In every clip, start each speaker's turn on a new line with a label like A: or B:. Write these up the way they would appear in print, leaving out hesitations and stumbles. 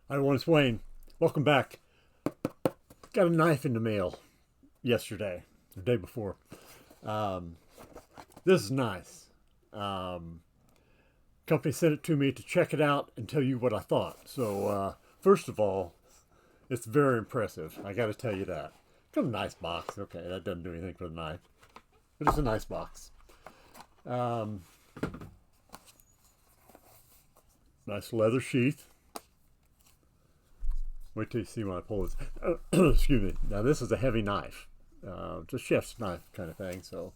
A: Hi everyone, it's Wayne. Welcome back. Got a knife in the mail yesterday, the day before. Um, this is nice. Company sent it to me to check it out and tell you what I thought. So, first of all, it's very impressive. I got to tell you that. Got a nice box. Okay, that doesn't do anything for the knife, but it's a nice box. Um, Nice leather sheath. Wait till you see when I pull this. Excuse me. Now this is a heavy knife. It's a chef's knife kind of thing. So,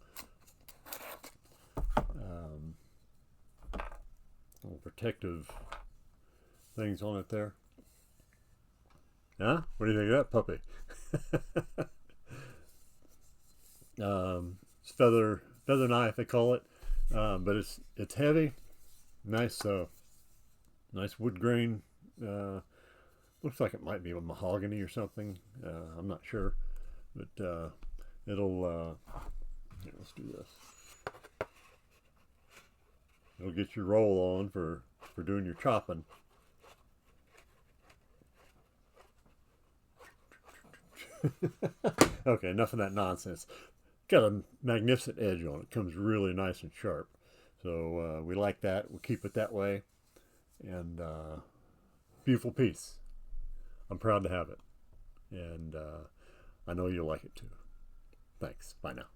A: little protective things on it there. Huh? What do you think of that puppy? It's feather knife they call it, but it's heavy. Nice nice wood grain. Looks like it might be a mahogany or something. I'm not sure, but it'll. Here, let's do this. It'll get your roll on for doing your chopping. Okay, enough of that nonsense. Got a magnificent edge on it. Comes really nice and sharp. So we like that. We'll keep it that way. And beautiful piece. I'm proud to have it. And I know you'll like it too. Thanks. Bye now.